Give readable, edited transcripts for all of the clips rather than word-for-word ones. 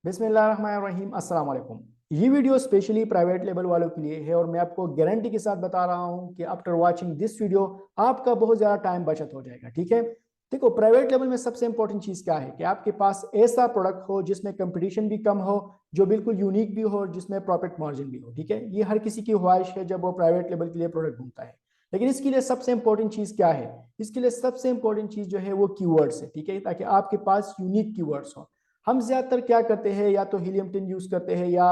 बिस्मिल्लाहिर्रहमानिर्रहीम अस्सलाम वालेकुम। ये वीडियो स्पेशली प्राइवेट लेवल वालों के लिए है और मैं आपको गारंटी के साथ बता रहा हूं कि आफ्टर वाचिंग दिस वीडियो आपका बहुत ज़्यादा टाइम बचत हो जाएगा। ठीक है, देखो प्राइवेट लेवल में सबसे इंपॉर्टेंट चीज़ क्या है कि आपके पास ऐसा प्रोडक्ट हो जिसमें कंपटीशन भी कम हो, जो बिल्कुल यूनिक भी हो और जिसमें प्रॉफिट मार्जिन भी हो। ठीक है, ये हर किसी की ख्वाहिश है जब वो प्राइवेट लेवल के लिए प्रोडक्ट ढूंढता है। लेकिन इसके लिए सबसे इंपॉर्टेंट चीज़ क्या है? इसके लिए सबसे इंपॉर्टेंट चीज़ जो है वो कीवर्ड्स है। ठीक है, ताकि आपके पास यूनिक कीवर्ड्स हो। हम ज्यादातर क्या करते हैं, या तो हीलियम टिन यूज करते हैं या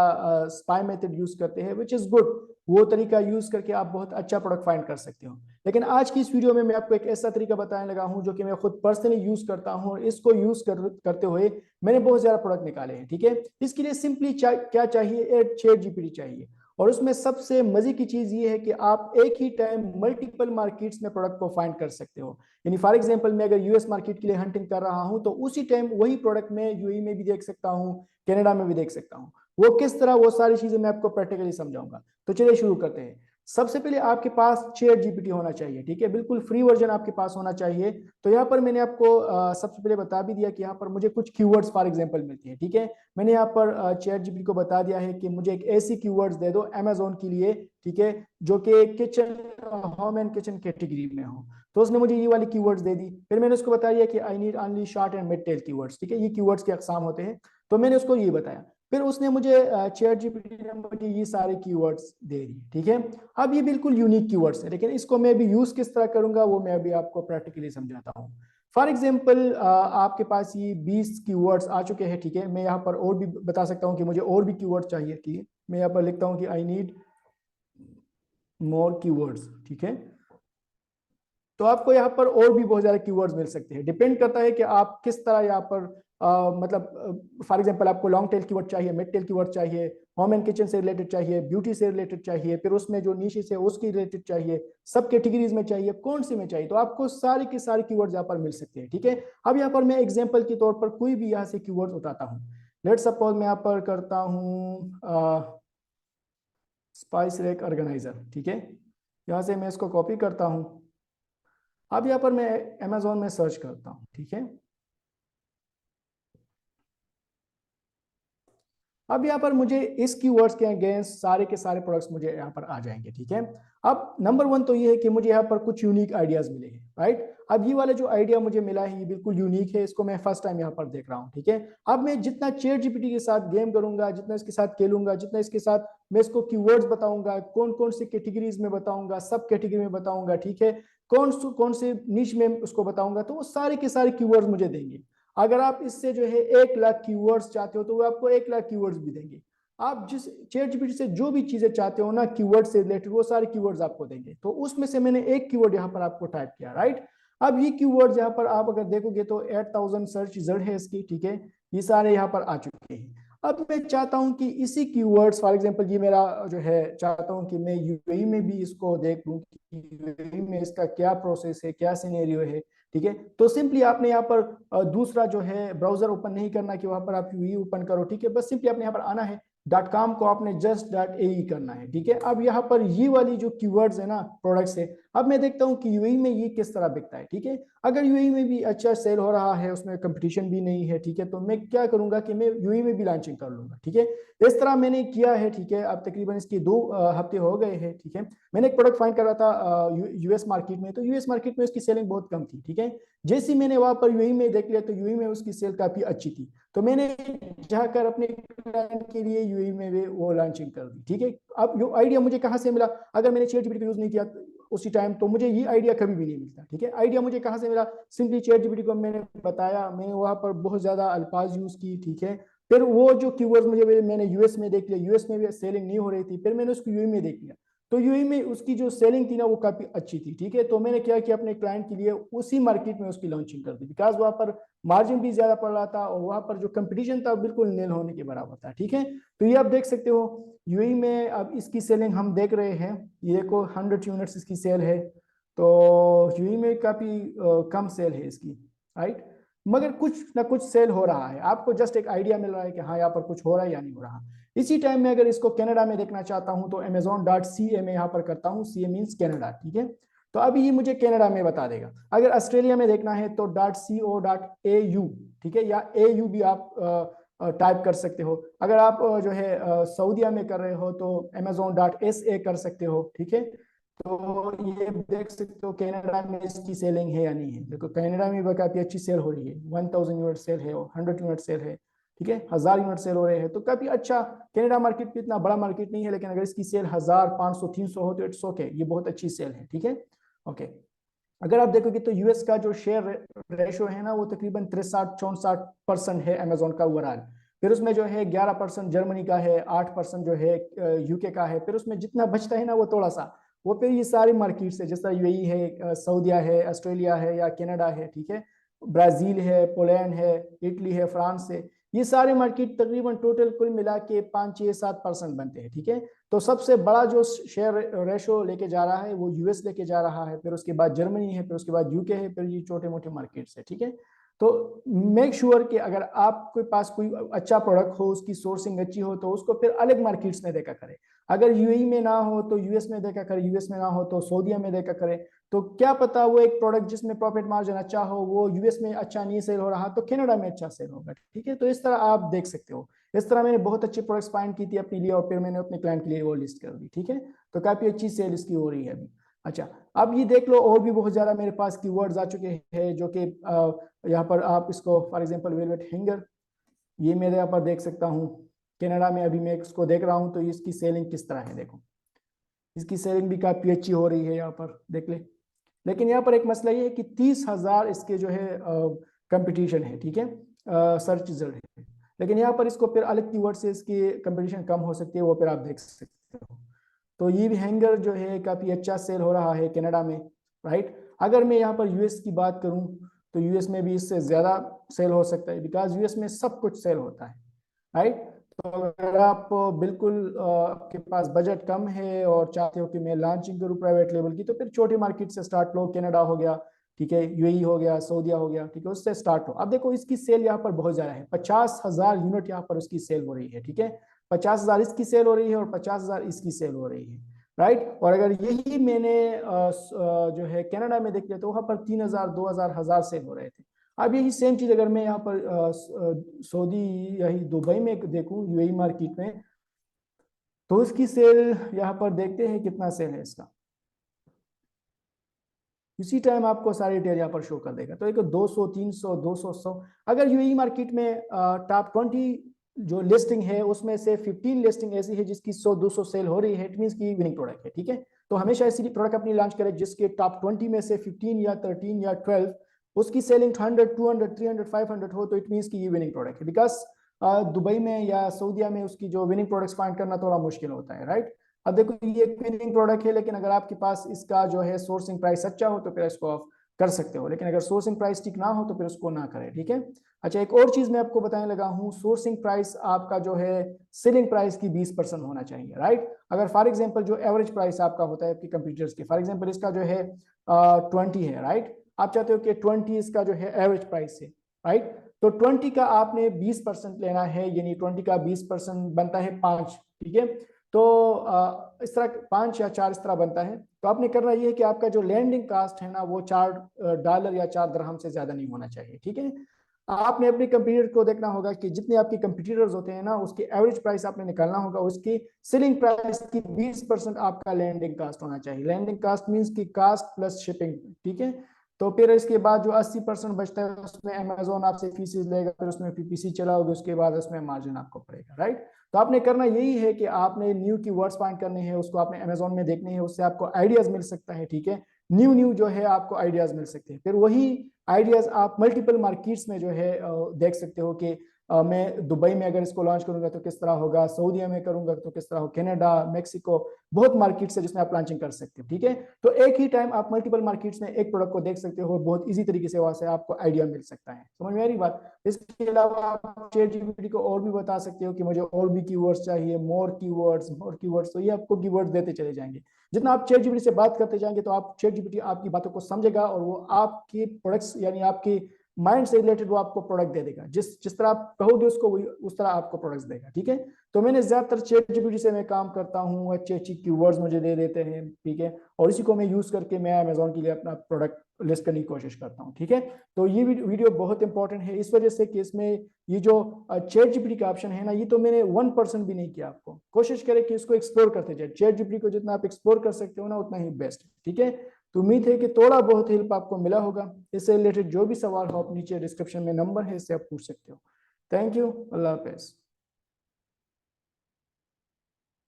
स्पाई मेथड यूज करते हैं, विच इज गुड। वो तरीका यूज करके आप बहुत अच्छा प्रोडक्ट फाइंड कर सकते हो। लेकिन आज की इस वीडियो में मैं आपको एक ऐसा तरीका बताने लगा हूं जो कि मैं खुद पर्सनली यूज करता हूं और इसको करते हुए मैंने बहुत ज्यादा प्रोडक्ट निकाले हैं। ठीक है, इसके लिए सिंपली क्या चाहिए, एक चैट जीपीटी चाहिए। और उसमें सबसे मजे की चीज ये है कि आप एक ही टाइम मल्टीपल मार्केट्स में प्रोडक्ट को फाइंड कर सकते हो। यानी फॉर एग्जांपल मैं अगर यूएस मार्केट के लिए हंटिंग कर रहा हूं तो उसी टाइम वही प्रोडक्ट मैं यूएई में भी देख सकता हूं, कनाडा में भी देख सकता हूं। वो किस तरह, वो सारी चीजें मैं आपको प्रैक्टिकली समझाऊंगा। तो चलिए शुरू करते हैं। सबसे पहले आपके पास चैट जीपीटी होना चाहिए। ठीक है, बिल्कुल फ्री वर्जन आपके पास होना चाहिए। तो यहाँ पर मैंने आपको सबसे पहले बता भी दिया कि यहाँ पर मुझे कुछ कीवर्ड्स फॉर एग्जांपल मिलती है। ठीक है, मैंने यहाँ पर चैट जीपीटी को बता दिया है कि मुझे एक ऐसी कीवर्ड्स दे दो अमेजोन के लिए, ठीक है, जो कि kitchen, home and kitchen category में हो। तो उसने मुझे ये वाली कीवर्ड्स दे दी। फिर मैंने उसको बताया कि I need only short and mid tell keywords. ठीक है, ये कीवर्ड्स के अकसाम होते हैं। तो मैंने उसको ये बताया। फिर उसने मुझे चैट जीपीटी ने मुझे ये सारे कीवर्ड्स दे दी। ठीक है, अब ये बिल्कुल यूनिक कीवर्ड्स है, लेकिन इसको मैं भी यूज किस तरह करूंगा वो मैं अभी आपको प्रैक्टिकली समझाता हूँ। फॉर एग्जाम्पल आपके पास ये 20 कीवर्ड्स आ चुके हैं। ठीक है, मैं यहाँ पर और भी बता सकता हूँ कि मुझे और भी कीवर्ड चाहिए। ठीक है, मैं यहाँ पर लिखता हूँ कि आई नीड मोर कीवर्ड्स। ठीक है, तो आपको यहाँ पर और भी बहुत ज्यादा कीवर्ड्स मिल सकते हैं। डिपेंड करता है कि आप किस तरह यहाँ पर मतलब फॉर एग्जांपल आपको लॉन्ग टेल कीवर्ड चाहिए, मिड टेल कीवर्ड चाहिए, होम एंड किचन से रिलेटेड चाहिए, ब्यूटी से रिलेटेड चाहिए, फिर उसमें जो नीशेस है उसकी रिलेटेड चाहिए, सब कैटेगरीज में चाहिए, कौन सी में चाहिए, तो आपको सारे के सारे कीवर्ड्स यहाँ पर मिल सकते हैं। ठीक है, अब यहाँ पर मैं एग्जाम्पल के तौर पर कोई भी यहाँ से कीवर्ड उठाता हूँ। लेट सपोज मैं यहाँ पर करता हूँ स्पाइस रैक ऑर्गेनाइजर। ठीक है, यहाँ से मैं इसको कॉपी करता हूँ। अब यहाँ पर मैं अमेजोन में सर्च करता हूँ। ठीक है, अब यहाँ पर मुझे इस कीवर्ड्स के अगेंस्ट सारे के सारे प्रोडक्ट्स मुझे यहाँ पर आ जाएंगे। ठीक है, अब नंबर वन तो ये है कि मुझे यहाँ पर कुछ यूनिक आइडियाज मिले हैं। राइट, अब ये वाला जो आइडिया मुझे मिला है ये बिल्कुल यूनिक है, इसको मैं फर्स्ट टाइम यहाँ पर देख रहा हूँ। ठीक है, अब मैं जितना चैट जीपीटी के साथ गेम करूंगा, जितना इसके साथ खेलूंगा, जितना इसके साथ मैं इसको कीवर्ड्स बताऊंगा, कौन कौन से कैटेगरीज में बताऊंगा, सब कैटेगरी में बताऊंगा। ठीक है, कौन से निश में उसको बताऊंगा, तो वो सारे के सारे कीवर्ड्स मुझे देंगे। अगर आप इससे जो है 1 लाख कीवर्ड्स चाहते हो तो वो आपको 1 लाख कीवर्ड्स भी देंगे। आप जिस चैट जीपीटी से जो भी चीजें चाहते हो ना कीवर्ड से रिलेटेड, वो सारे कीवर्ड्स आपको देंगे। तो उसमें से मैंने एक कीवर्ड यहाँ पर आपको टाइप किया। राइट, अब ये कीवर्ड्स यहाँ पर आप अगर देखोगे तो 8000 सर्च रिजल्ट है इसकी। ठीक है, ये सारे यहाँ पर आ चुके हैं। अब मैं चाहता हूं कि इसी कीवर्ड्स, फॉर एग्जांपल ये मेरा जो है, चाहता हूं कि मैं यूएई में भी इसको देख लूं कि यूएई में इसका क्या प्रोसेस है, क्या सिनेरियो है। ठीक है, तो सिंपली आपने यहाँ पर दूसरा जो है ब्राउजर ओपन नहीं करना कि वहां पर आप यूई ओपन करो। ठीक है, बस सिंपली आपने यहाँ पर आना है, .com को आपने जस्ट .ae करना है। ठीक है, अब यहाँ पर ये वाली जो कीवर्ड्स है ना, प्रोडक्ट्स है, अब मैं देखता हूँ कि यूएई में ये किस तरह बिकता है। ठीक है, अगर यूएई में भी अच्छा सेल हो रहा है, उसमें कंपटीशन भी नहीं है, ठीक है, तो मैं क्या करूंगा कि मैं यूएई में भी लॉन्चिंग कर लूंगा। ठीक है, इस तरह मैंने किया है। ठीक है, अब तकरीबन इसकी 2 हफ्ते हो गए हैं। ठीक है, मैंने एक प्रोडक्ट फाइंड करा था यूएस मार्केट में, तो यूएस मार्केट में उसकी सेलिंग बहुत कम थी। ठीक है, जैसे मैंने वहां पर यूएई में देख लिया तो यूएई में उसकी सेल काफी अच्छी थी, तो मैंने जाकर अपने क्लाइंट के लिए यूएई में भी वो लॉन्चिंग कर दी। ठीक है, अब ये आइडिया मुझे कहाँ से मिला? अगर मैंने चैट जीपीटी यूज नहीं किया उसी टाइम तो मुझे ये आइडिया कभी भी नहीं मिलता। ठीक है, आइडिया मुझे कहाँ से मिला? सिंपली चैट जीपीटी को मैंने बताया, मैंने वहां पर बहुत ज्यादा अल्फाज यूज की। ठीक है, फिर वो जो कीवर्ड्स मुझे मैंने यूएस में देख लिया, यूएस में भी सेलिंग नहीं हो रही थी, फिर मैंने उसको यूएई में देख लिया, तो यूएई में उसकी जो सेलिंग थी ना वो काफी अच्छी थी। ठीक है, तो मैंने क्या किया, अपने क्लाइंट के लिए उसी मार्केट में उसकी लॉन्चिंग कर दी, बिकॉज वहां पर मार्जिन भी ज्यादा पड़ रहा था और वहां पर जो कंपटीशन था बिल्कुल नील होने के बराबर था। ठीक है, तो ये आप देख सकते हो यूएई में अब इसकी सेलिंग हम देख रहे हैं, ये को 100 यूनिट्स इसकी सेल है। तो यूएई में काफी कम सेल है इसकी। राइट, मगर कुछ ना कुछ सेल हो रहा है, आपको जस्ट एक आइडिया मिल रहा है कि हाँ यहाँ पर कुछ हो रहा है या नहीं हो रहा। इसी टाइम में अगर इसको कनाडा में देखना चाहता हूं तो amazon.ca में यहाँ पर करता हूँ, सी मीन्स कनाडा। ठीक है, तो अभी ये मुझे कनाडा में बता देगा। अगर ऑस्ट्रेलिया में देखना है तो .co.au, ठीक है, या AU भी आप टाइप कर सकते हो। अगर आप जो है सऊदीया में कर रहे हो तो amazon.sa कर सकते हो, ठीक है। तो ये देख सकते हो कनाडा में इसकी सेलिंग है या नहीं है। देखो कनाडा में भी काफी अच्छी सेल हो रही है, 1000 यूनिट सेल है, 100 यूनिट सेल है, ठीक है, 1000 यूनिट सेल हो रहे हैं, तो काफी अच्छा। कनाडा मार्केट भी इतना बड़ा मार्केट नहीं है, लेकिन अगर इसकी सेल 1500-300 हो तो इट्स ओके, ये बहुत अच्छी सेल है, ठीक है। ओके, अगर आप देखोगे तो यूएस का जो शेयर रेशो है ना वो तकरीबन 63-64% है अमेजोन का ओवरऑल। फिर उसमें जो है 11% जर्मनी का है, 8% जो है यूके का है। फिर उसमें जितना बचता है ना वो थोड़ा सा, वो फिर ये सारी मार्केट से, जैसा यूएई है, सऊदीया है, ऑस्ट्रेलिया है या कनाडा है, ठीक है, ब्राजील है, पोलैंड है, इटली है, फ्रांस है, ये सारे मार्केट तकरीबन टोटल कुल मिला के 5-6-7% बनते हैं, ठीक है। तो सबसे बड़ा जो शेयर रेशो लेके जा रहा है वो यूएस लेके जा रहा है, फिर उसके बाद जर्मनी है, फिर उसके बाद यूके है, फिर ये छोटे मोटे मार्केट्स है, ठीक है। तो मेक श्योर कि अगर आपके पास कोई अच्छा प्रोडक्ट हो, उसकी सोर्सिंग अच्छी हो, तो उसको फिर अलग मार्केट्स में देखा करे। अगर यूएई में ना हो तो यूएस में देखा करे, यूएस में ना हो तो सऊदीया में देखा करे। तो क्या पता वो एक प्रोडक्ट जिसमें प्रॉफिट मार्जिन अच्छा हो वो यूएस में अच्छा नहीं सेल हो रहा तो कनाडा में अच्छा सेल होगा, ठीक है। तो इस तरह आप देख सकते हो। इस तरह मैंने बहुत अच्छी प्रोडक्ट्स फाइंड की थी अपने लिए और फिर मैंने अपने क्लाइंट के लिए वो लिस्ट कर दी, ठीक है। तो काफी अच्छी सेल इसकी हो रही है अभी। अच्छा, अब ये देख लो और भी बहुत ज्यादा मेरे पास कीवर्ड्स आ चुके हैं, जो कि यहाँ पर आप इसको फॉर एग्जांपल वेलवेट हैंगर, ये मेरे यहाँ पर देख सकता हूँ। कनाडा में अभी मैं इसको देख रहा हूँ तो इसकी सेलिंग किस तरह है, देखो इसकी सेलिंग भी काफी अच्छी हो रही है, यहाँ पर देख ले। लेकिन यहाँ पर एक मसला ये है कि 30,000 इसके जो है कंपटीशन है, ठीक है, सर्च रिजल्ट है। लेकिन यहाँ पर इसको फिर अलग कीवर्ड से इसकी कंपटीशन कम हो सकती है, वो फिर आप देख सकते हो। तो ये भी हैंगर जो है काफी अच्छा सेल हो रहा है कनाडा में, राइट। अगर मैं यहाँ पर यूएस की बात करूँ तो यूएस में भी इससे ज्यादा सेल हो सकता है, बिकॉज यूएस में सब कुछ सेल होता है, राइट। तो अगर आप बिल्कुल आपके पास बजट कम है और चाहते हो कि मैं लॉन्चिंग करूँ प्राइवेट लेवल की, तो फिर छोटी मार्केट से स्टार्ट लो, कनाडा हो गया, ठीक है, यूएई हो गया, सऊदीया हो गया, ठीक है, उससे स्टार्ट हो। अब देखो इसकी सेल यहाँ पर बहुत ज्यादा है, 50,000 यूनिट यहाँ पर उसकी सेल हो रही है, ठीक है। 50,000 इसकी सेल हो रही है और 50,000 इसकी सेल हो रही है, राइट। और अगर यही मैंने जो है कनाडा में देख लिया तो वहां पर 3,000, 2,000, 1,000 सेल हो रहे थे। अब यही सेम चीज अगर मैं यहाँ पर सऊदी यही दुबई में देखूं, यूएई मार्केट में, तो उसकी सेल यहाँ पर देखते हैं कितना सेल है इसका। इसी टाइम आपको सारी डिटेल यहाँ पर शो कर देगा। तो एक 200, 300, 200, 100, अगर यूएई मार्केट में टॉप 20 जो लिस्टिंग है उसमें से 15 लिस्टिंग ऐसी है जिसकी 100-200 सेल हो रही है, इट मींस की विनिंग प्रोडक्ट है, ठीक है। तो हमेशा ऐसी प्रोडक्ट अपनी लॉन्च करें जिसके टॉप 20 में से 15 या 13 या 12 उसकी सेलिंग 100, 200, 300, 500 हो, तो इट मींस की ये विनिंग प्रोडक्ट है। बिकॉज दुबई में या सऊदीया में उसकी जो विनिंग प्रोडक्ट्स फाइंड करना थोड़ा मुश्किल होता है, राइट। अब देखो ये एक विनिंग प्रोडक्ट है, लेकिन अगर आपके पास इसका जो है सोर्सिंग प्राइस अच्छा हो तो फिर इसको आप कर सकते हो, लेकिन अगर सोर्सिंग प्राइस ठीक ना हो तो फिर उसको ना करें, ठीक है। अच्छा, एक और चीज मैं आपको बताने लगा हूँ, सोर्सिंग प्राइस आपका जो है सेलिंग प्राइस की 20% होना चाहिए, राइट। अगर फॉर एग्जाम्पल जो एवरेज प्राइस आपका होता है आपके कंप्यूटर्स के, फॉर एग्जाम्पल इसका जो है 20 है, राइट। आप चाहते हो कि 20 इसका जो है एवरेज प्राइस है, राइट। तो 20 का आपने 20% लेना है, यानी 20 का 20% बनता है 5, ठीक है। तो इस तरह 5 या 4 इस तरह बनता है। तो आपने करना ये है कि आपका जो लैंडिंग कास्ट है ना वो $4 या 4 दिरहम से ज्यादा नहीं होना चाहिए, ठीक है। आपने अपने कंप्यूटर को देखना होगा कि जितने आपके कंप्यूटर्स होते हैं ना उसकी एवरेज प्राइस आपने निकालना होगा, उसकी सेलिंग प्राइस की 20% आपका लैंडिंग कास्ट होना चाहिए। लैंडिंग कास्ट मींस की कास्ट प्लस शिपिंग, ठीक है। तो फिर इसके बाद जो 80% बचता है उसमें अमेजोन आपसे फीसेस लेगा, फिर उसमें पीपीसी चलाओगे, उसके बाद उसमें मार्जिन आपको पड़ेगा, राइट। तो आपने करना यही है कि आपने न्यू की वर्ड्स फाइंड करने हैं, उसको आपने अमेजोन में देखने हैं, उससे आपको आइडियाज मिल सकता है, ठीक है। न्यू न्यू जो है आपको आइडियाज मिल सकते हैं, फिर वही आइडियाज आप मल्टीपल मार्केट्स में जो है देख सकते हो कि मैं दुबई में अगर इसको लॉन्च करूंगा तो किस तरह होगा, सऊदीया में करूंगा तो किस तरह हो, कनाडा, मेक्सिको, बहुत मार्केट्स है जिसमें आप लॉन्चिंग कर सकते हो, ठीक है। तो एक ही टाइम आप मल्टीपल मार्केट्स में एक प्रोडक्ट को देख सकते हो, बहुत इजी तरीके से वहां से आपको आइडिया मिल सकता है। समझ में आ रही बात। इसके अलावा आप चैट जीपीटी को और भी बता सकते हो कि मुझे और भी कीवर्ड्स चाहिए, मोर कीवर्ड्स, तो ये आपको कीवर्ड्स देते चले जाएंगे। जितना आप चैट जीपीटी से बात करते जाएंगे तो आप चैट जीपीटी आपकी बातों को समझेगा और वो आपकी प्रोडक्ट्स यानी आपकी माइंड से रिलेटेड वो आपको प्रोडक्ट दे देगा, जिस तरह आप कहोगे उसको वही उस तरह आपको प्रोडक्ट्स देगा। ठीक है, तो मैंने ज्यादातर चैट जीपीटी से मैं काम करता हूँ, अच्छे अच्छी कीवर्ड्स मुझे दे देते हैं। ठीक है, और इसी को मैं यूज करके मैं अमेजोन के लिए अपना प्रोडक्ट लिस्ट करने की कोशिश करता हूँ। ठीक है, तो ये वीडियो बहुत इंपॉर्टेंट है इस वजह से कि इसमें ये जो चैट जीपीटी का ऑप्शन है ना, ये तो मैंने 1% भी नहीं किया। आपको कोशिश करें कि इसको एक्सप्लोर करते जाए, चैट जीपीटी को जितना आप एक्सप्लोर कर सकते हो ना उतना ही बेस्ट है। ठीक है, तो उम्मीद है कि थोड़ा बहुत हेल्प आपको मिला होगा। इससे रिलेटेड जो भी सवाल हो आप नीचे डिस्क्रिप्शन में नंबर है, इससे आप पूछ सकते हो। Thank you, Allah Hafiz.